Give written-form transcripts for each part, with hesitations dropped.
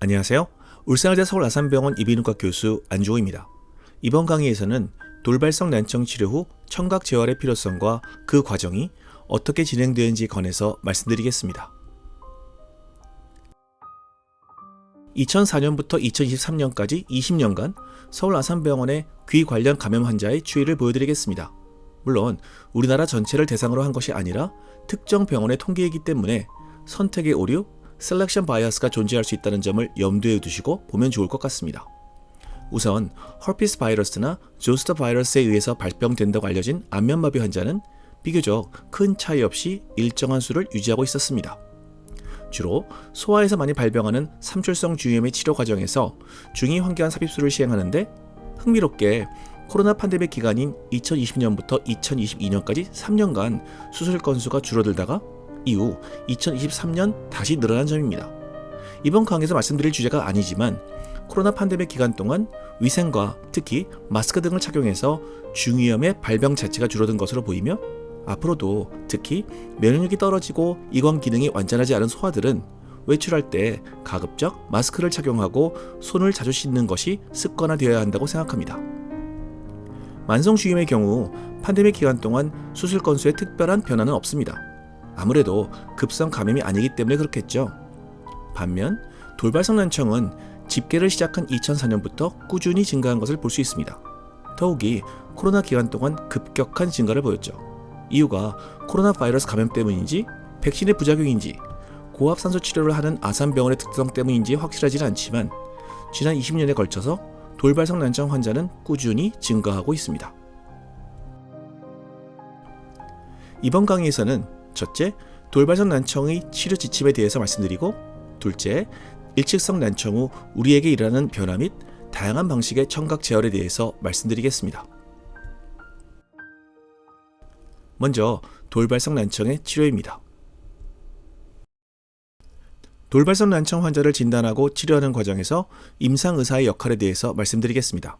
안녕하세요. 울산의대 서울아산병원 이비인후과 교수 안주호입니다. 이번 강의에서는 돌발성 난청 치료 후 청각 재활의 필요성과 그 과정이 어떻게 진행되는지 관해서 말씀드리겠습니다. 2004년부터 2023년까지 20년간 서울아산병원의 귀 관련 감염 환자의 추이를 보여드리겠습니다. 물론 우리나라 전체를 대상으로 한 것이 아니라 특정 병원의 통계이기 때문에 선택의 오류, 셀렉션 바이어스가 존재할 수 있다는 점을 염두에 두시고 보면 좋을 것 같습니다. 우선 허피스 바이러스나 조스터 바이러스에 의해서 발병된다고 알려진 안면마비 환자는 비교적 큰 차이 없이 일정한 수를 유지하고 있었습니다. 주로 소아에서 많이 발병하는 삼출성 중이염의 치료 과정에서 중이 환기한 삽입술을 시행하는데 흥미롭게 코로나 팬데믹 기간인 2020년부터 2022년까지 3년간 수술 건수가 줄어들다가 이후 2023년 다시 늘어난 점입니다. 이번 강의에서 말씀드릴 주제가 아니지만 코로나 팬데믹 기간 동안 위생과 특히 마스크 등을 착용해서 중이염의 발병 자체가 줄어든 것으로 보이며 앞으로도 특히 면역력이 떨어지고 이관 기능이 완전하지 않은 소아들은 외출할 때 가급적 마스크를 착용하고 손을 자주 씻는 것이 습관화되어야 한다고 생각합니다. 만성 중이염의 경우 팬데믹 기간 동안 수술 건수에 특별한 변화는 없습니다. 아무래도 급성 감염이 아니기 때문에 그렇겠죠. 반면 돌발성 난청은 집계를 시작한 2004년부터 꾸준히 증가한 것을 볼 수 있습니다. 더욱이 코로나 기간 동안 급격한 증가를 보였죠. 이유가 코로나 바이러스 감염 때문인지 백신의 부작용인지 고압산소 치료를 하는 아산병원의 특성 때문인지 확실하지는 않지만 지난 20년에 걸쳐서 돌발성 난청 환자는 꾸준히 증가하고 있습니다. 이번 강의에서는 첫째, 돌발성 난청의 치료 지침에 대해서 말씀드리고 둘째, 일측성 난청 후 우리에게 일어나는 변화 및 다양한 방식의 청각 재활에 대해서 말씀드리겠습니다. 먼저 돌발성 난청의 치료입니다. 돌발성 난청 환자를 진단하고 치료하는 과정에서 임상의사의 역할에 대해서 말씀드리겠습니다.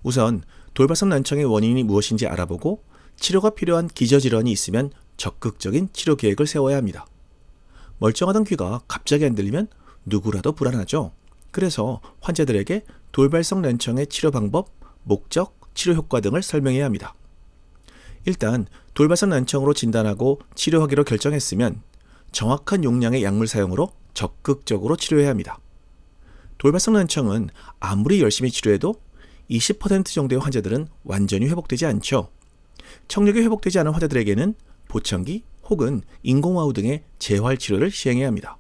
우선 돌발성 난청의 원인이 무엇인지 알아보고 치료가 필요한 기저질환이 있으면 적극적인 치료 계획을 세워야 합니다. 멀쩡하던 귀가 갑자기 안 들리면 누구라도 불안하죠. 그래서 환자들에게 돌발성 난청의 치료 방법, 목적, 치료 효과 등을 설명해야 합니다. 일단 돌발성 난청으로 진단하고 치료하기로 결정했으면 정확한 용량의 약물 사용으로 적극적으로 치료해야 합니다. 돌발성 난청은 아무리 열심히 치료해도 20% 정도의 환자들은 완전히 회복되지 않죠. 청력이 회복되지 않은 환자들에게는 보청기 혹은 인공와우 등의 재활 치료를 시행해야 합니다.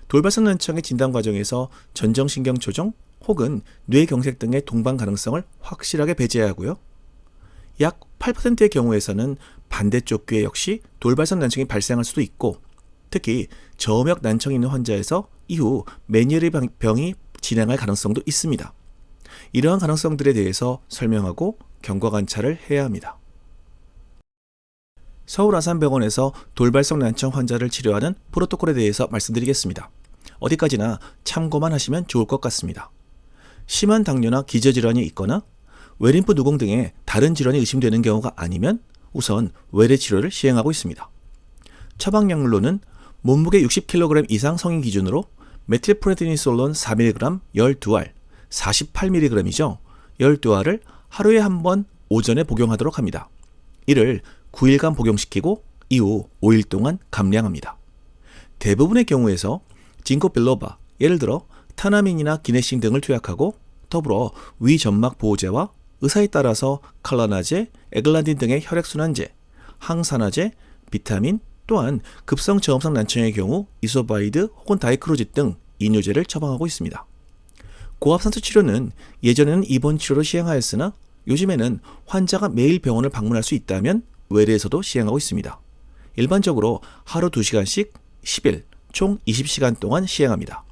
돌발성 난청의 진단 과정에서 전정신경 조정 혹은 뇌경색 등의 동반 가능성을 확실하게 배제해야 하고요. 약 8%의 경우에서는 반대쪽 귀에 역시 돌발성 난청이 발생할 수도 있고 특히 저음역 난청이 있는 환자에서 이후 메니에르 병이 진행할 가능성도 있습니다. 이러한 가능성들에 대해서 설명하고 경과 관찰을 해야 합니다. 서울아산병원에서 돌발성 난청 환자를 치료하는 프로토콜에 대해서 말씀드리겠습니다. 어디까지나 참고만 하시면 좋을 것 같습니다. 심한 당뇨나 기저질환이 있거나 외림프 누공 등의 다른 질환이 의심되는 경우가 아니면 우선 외래 치료를 시행하고 있습니다. 처방약물로는 몸무게 60kg 이상 성인 기준으로 메틸프레드니솔론 4mg 12알, 48mg이죠. 12알을 하루에 한 번 오전에 복용하도록 합니다. 이를 9일간 복용시키고 이후 5일 동안 감량합니다. 대부분의 경우에서 징코빌로바, 예를 들어 타나민이나 기네신 등을 투약하고 더불어 위점막 보호제와 의사에 따라서 칼라나제, 에글란딘 등의 혈액순환제, 항산화제, 비타민, 또한 급성 저음성 난청의 경우 이소바이드 혹은 다이크로짓 등 이뇨제를 처방하고 있습니다. 고압산소 치료는 예전에는 입원 치료로 시행하였으나 요즘에는 환자가 매일 병원을 방문할 수 있다면 외래에서도 시행하고 있습니다. 일반적으로 하루 2시간씩 10일, 총 20시간 동안 시행합니다.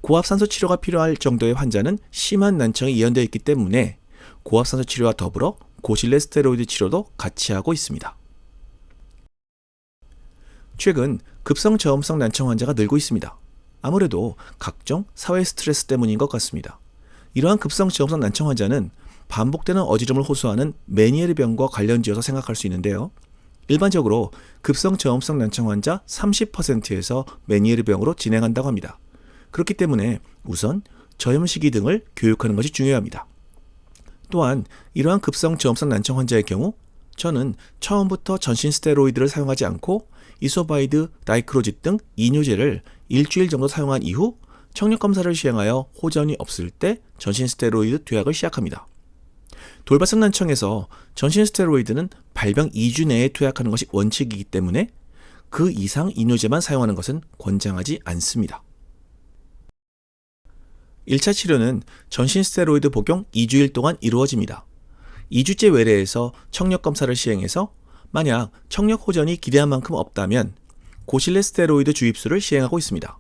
고압산소 치료가 필요할 정도의 환자는 심한 난청이 예언되어 있기 때문에 고압산소 치료와 더불어 고실내 스테로이드 치료도 같이 하고 있습니다. 최근 급성 저음성 난청 환자가 늘고 있습니다. 아무래도 각종 사회 스트레스 때문인 것 같습니다. 이러한 급성 저음성 난청 환자는 반복되는 어지럼을 호소하는 메니에르 병과 관련지어서 생각할 수 있는데요. 일반적으로 급성 저음성 난청 환자 30%에서 메니에르 병으로 진행한다고 합니다. 그렇기 때문에 우선 저염식이 등을 교육하는 것이 중요합니다. 또한 이러한 급성 저음성 난청 환자의 경우 저는 처음부터 전신 스테로이드를 사용하지 않고 이소바이드, 다이크로짓 등 이뇨제를 일주일 정도 사용한 이후 청력 검사를 시행하여 호전이 없을 때 전신 스테로이드 투약을 시작합니다. 돌발성 난청에서 전신 스테로이드는 발병 2주 내에 투약하는 것이 원칙이기 때문에 그 이상 이뇨제만 사용하는 것은 권장하지 않습니다. 1차 치료는 전신 스테로이드 복용 2주일 동안 이루어집니다. 2주째 외래에서 청력 검사를 시행해서 만약 청력 호전이 기대한 만큼 없다면 고실레 스테로이드 주입술을 시행하고 있습니다.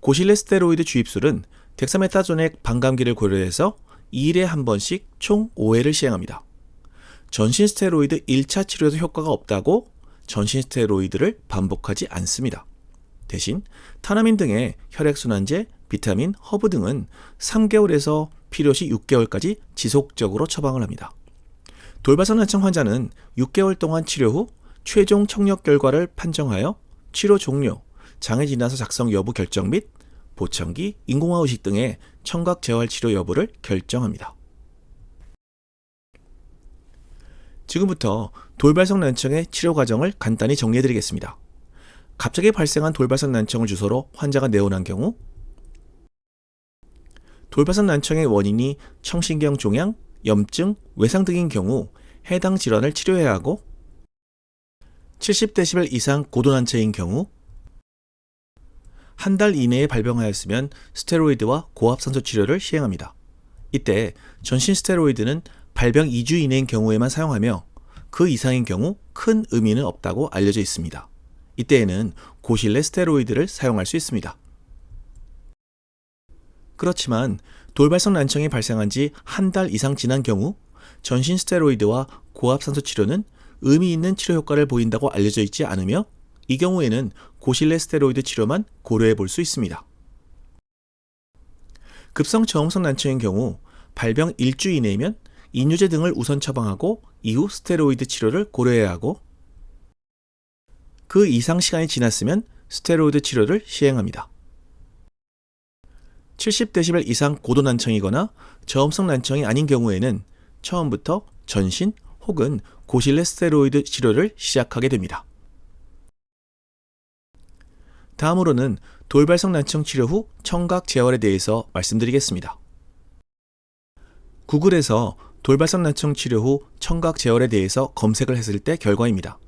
고실레 스테로이드 주입술은 덱사메타조넥 반감기를 고려해서 2일에 한 번씩 총 5회를 시행합니다. 전신 스테로이드 1차 치료에서 효과가 없다고 전신 스테로이드를 반복하지 않습니다. 대신 타나민 등의 혈액순환제, 비타민, 허브 등은 3개월에서 필요시 6개월까지 지속적으로 처방을 합니다. 돌발성 난청 환자는 6개월 동안 치료 후 최종 청력 결과를 판정하여 치료 종료, 장애 진단서 작성 여부 결정 및 보청기, 인공화 의식 등의 청각 재활 치료 여부를 결정합니다. 지금부터 돌발성 난청의 치료 과정을 간단히 정리해드리겠습니다. 갑자기 발생한 돌발성 난청을 주소로 환자가 내원한 경우 돌발성 난청의 원인이 청신경 종양, 염증, 외상 등인 경우 해당 질환을 치료해야 하고 70dB 이상 고도난청인 경우 한 달 이내에 발병하였으면 스테로이드와 고압산소 치료를 시행합니다. 이때 전신 스테로이드는 발병 2주 이내인 경우에만 사용하며 그 이상인 경우 큰 의미는 없다고 알려져 있습니다. 이때에는 고실레 스테로이드를 사용할 수 있습니다. 그렇지만 돌발성 난청이 발생한 지 한 달 이상 지난 경우 전신 스테로이드와 고압산소 치료는 의미 있는 치료 효과를 보인다고 알려져 있지 않으며 이 경우에는 고실레 스테로이드 치료만 고려해 볼 수 있습니다. 급성 저음성 난청인 경우 발병 1주 이내이면 이뇨제 등을 우선 처방하고 이후 스테로이드 치료를 고려해야 하고 그 이상 시간이 지났으면 스테로이드 치료를 시행합니다. 70dB 이상 고도 난청이거나 저음성 난청이 아닌 경우에는 처음부터 전신 혹은 고실레 스테로이드 치료를 시작하게 됩니다. 다음으로는 돌발성 난청 치료 후 청각 재활에 대해서 말씀드리겠습니다. 구글에서 돌발성 난청 치료 후 청각 재활에 대해서 검색을 했을 때 결과입니다.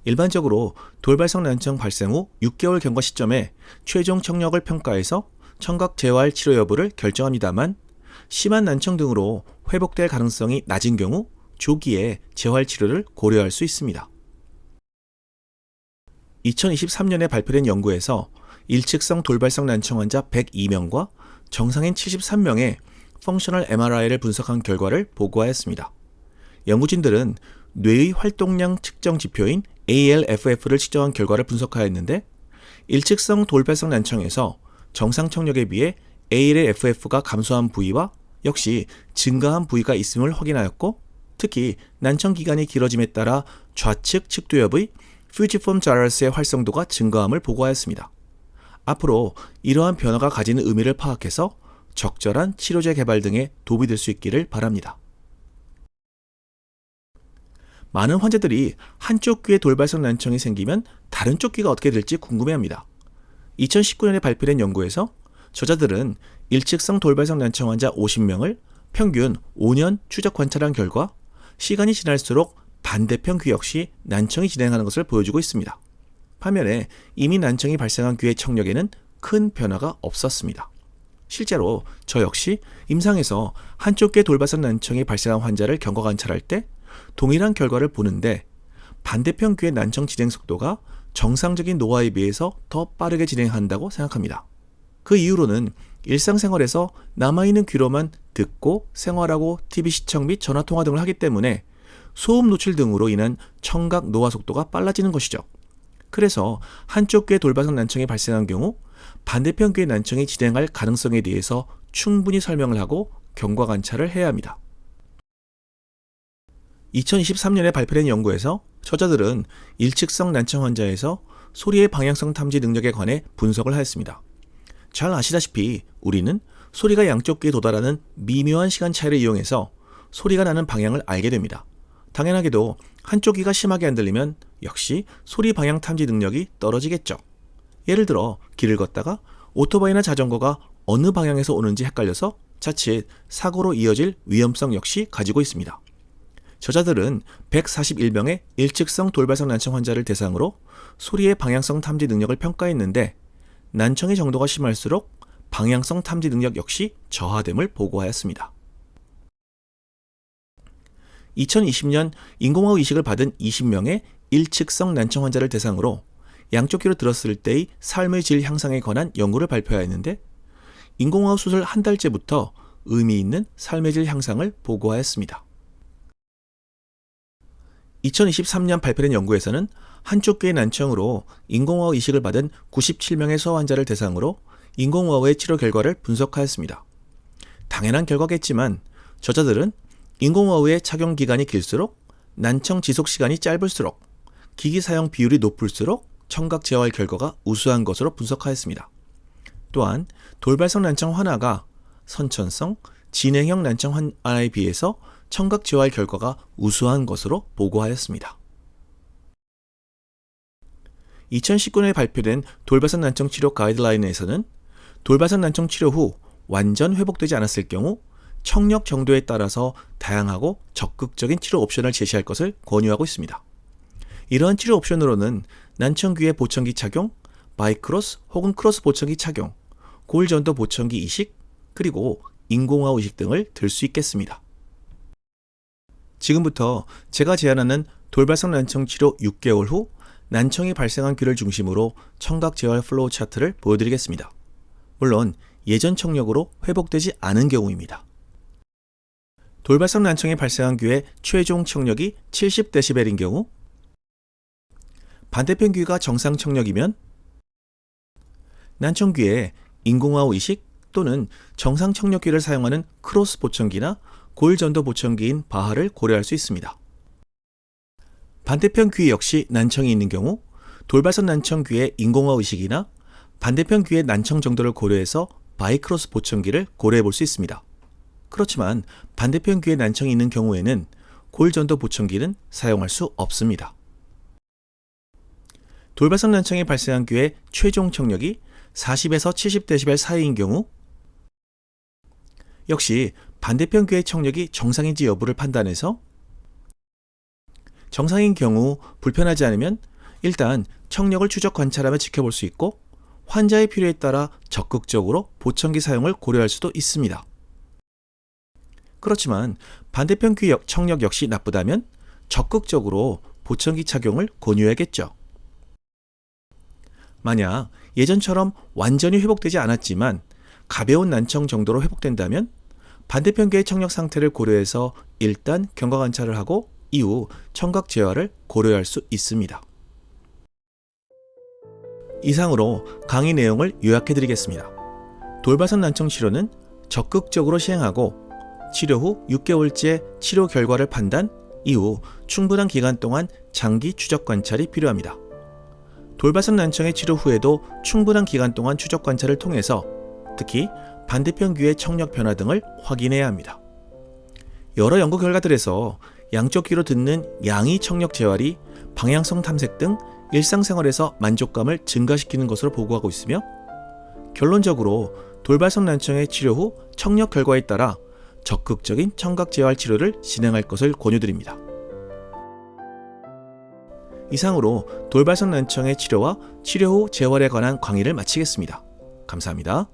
일반적으로 돌발성 난청 발생 후 6개월 경과 시점에 최종 청력을 평가해서 청각 재활 치료 여부를 결정합니다만 심한 난청 등으로 회복될 가능성이 낮은 경우 조기에 재활 치료를 고려할 수 있습니다. 2023년에 발표된 연구에서 일측성 돌발성 난청 환자 102명과 정상인 73명의 펑셔널 MRI를 분석한 결과를 보고하였습니다. 연구진들은 뇌의 활동량 측정 지표인 ALFF를 측정한 결과를 분석하였는데 일측성 돌발성 난청에서 정상 청력에 비해 ALFF가 감소한 부위와 역시 증가한 부위가 있음을 확인하였고 특히 난청 기간이 길어짐에 따라 좌측 측두엽의 퓨지폼 자이러스의 활성도가 증가함을 보고하였습니다. 앞으로 이러한 변화가 가지는 의미를 파악해서 적절한 치료제 개발 등에 도움이 될 수 있기를 바랍니다. 많은 환자들이 한쪽 귀에 돌발성 난청이 생기면 다른 쪽 귀가 어떻게 될지 궁금해합니다. 2019년에 발표된 연구에서 저자들은 일측성 돌발성 난청 환자 50명을 평균 5년 추적 관찰한 결과 시간이 지날수록 반대편 귀 역시 난청이 진행하는 것을 보여주고 있습니다. 반면에 이미 난청이 발생한 귀의 청력에는 큰 변화가 없었습니다. 실제로 저 역시 임상에서 한쪽 귀에 돌발성 난청이 발생한 환자를 경과 관찰할 때 동일한 결과를 보는데 반대편 귀의 난청 진행 속도가 정상적인 노화에 비해서 더 빠르게 진행한다고 생각합니다. 그 이유로는 일상생활에서 남아있는 귀로만 듣고 생활하고 TV 시청 및 전화통화 등을 하기 때문에 소음 노출 등으로 인한 청각 노화 속도가 빨라지는 것이죠. 그래서 한쪽 귀의 돌발성 난청이 발생한 경우 반대편 귀의 난청이 진행할 가능성에 대해서 충분히 설명을 하고 경과 관찰을 해야 합니다. 2023년에 발표된 연구에서 저자들은 일측성 난청 환자에서 소리의 방향성 탐지 능력에 관해 분석을 하였습니다. 잘 아시다시피 우리는 소리가 양쪽 귀에 도달하는 미묘한 시간 차이를 이용해서 소리가 나는 방향을 알게 됩니다. 당연하게도 한쪽 귀가 심하게 안 들리면 역시 소리 방향 탐지 능력이 떨어지겠죠. 예를 들어 길을 걷다가 오토바이나 자전거가 어느 방향에서 오는지 헷갈려서 자칫 사고로 이어질 위험성 역시 가지고 있습니다. 저자들은 141명의 일측성 돌발성 난청 환자를 대상으로 소리의 방향성 탐지 능력을 평가했는데 난청의 정도가 심할수록 방향성 탐지 능력 역시 저하됨을 보고하였습니다. 2020년 인공호흡 이식을 받은 20명의 일측성 난청 환자를 대상으로 양쪽 귀로 들었을 때의 삶의 질 향상에 관한 연구를 발표하였는데 인공호흡 수술 한 달째부터 의미 있는 삶의 질 향상을 보고하였습니다. 2023년 발표된 연구에서는 한쪽 귀의 난청으로 인공호흡 이식을 받은 97명의 소아 환자를 대상으로 인공호흡의 치료 결과를 분석하였습니다. 당연한 결과겠지만 저자들은 인공호흡의 착용 기간이 길수록 난청 지속 시간이 짧을수록 기기 사용 비율이 높을수록 청각 제어할 결과가 우수한 것으로 분석하였습니다. 또한 돌발성 난청 환아가 선천성, 진행형 난청 환아에 비해서 청각 제어할 결과가 우수한 것으로 보고하였습니다. 2019년에 발표된 돌발성 난청 치료 가이드라인에서는 돌발성 난청 치료 후 완전 회복되지 않았을 경우 청력 정도에 따라서 다양하고 적극적인 치료 옵션을 제시할 것을 권유하고 있습니다. 이러한 치료 옵션으로는 난청귀의 보청기 착용, 바이크로스 혹은 크로스 보청기 착용, 골전도 보청기 이식, 그리고 인공호흡 이식 등을 들 수 있겠습니다. 지금부터 제가 제안하는 돌발성 난청 치료 6개월 후 난청이 발생한 귀를 중심으로 청각 재활 플로우 차트를 보여드리겠습니다. 물론 예전 청력으로 회복되지 않은 경우입니다. 돌발성 난청이 발생한 귀의 최종 청력이 70dB인 경우, 반대편 귀가 정상 청력이면 난청귀에 인공호흡 이식 또는 정상 청력귀를 사용하는 크로스 보청기나 골전도 보청기인 바하를 고려할 수 있습니다. 반대편 귀 역시 난청이 있는 경우 돌발성 난청 귀의 인공호흡 이식이나 반대편 귀의 난청 정도를 고려해서 바이크로스 보청기를 고려해 볼 수 있습니다. 그렇지만 반대편 귀에 난청이 있는 경우에는 골전도 보청기는 사용할 수 없습니다. 돌발성 난청이 발생한 귀의 최종 청력이 40에서 70dB 사이인 경우 역시 반대편 귀의 청력이 정상인지 여부를 판단해서 정상인 경우 불편하지 않으면 일단 청력을 추적 관찰하며 지켜볼 수 있고 환자의 필요에 따라 적극적으로 보청기 사용을 고려할 수도 있습니다. 그렇지만 반대편 귀 청력 역시 나쁘다면 적극적으로 보청기 착용을 권유해야겠죠. 만약 예전처럼 완전히 회복되지 않았지만 가벼운 난청 정도로 회복된다면 반대편 귀의 청력 상태를 고려해서 일단 경과 관찰을 하고 이후 청각 재활을 고려할 수 있습니다. 이상으로 강의 내용을 요약해드리겠습니다. 돌발성 난청 치료는 적극적으로 시행하고 치료 후 6개월째 치료 결과를 판단, 이후 충분한 기간 동안 장기 추적 관찰이 필요합니다. 돌발성 난청의 치료 후에도 충분한 기간 동안 추적 관찰을 통해서 특히 반대편 귀의 청력 변화 등을 확인해야 합니다. 여러 연구 결과들에서 양쪽 귀로 듣는 양의 청력 재활이 방향성 탐색 등 일상생활에서 만족감을 증가시키는 것으로 보고하고 있으며 결론적으로 돌발성 난청의 치료 후 청력 결과에 따라 적극적인 청각 재활 치료를 진행할 것을 권유드립니다. 이상으로 돌발성 난청의 치료와 치료 후 재활에 관한 강의를 마치겠습니다. 감사합니다.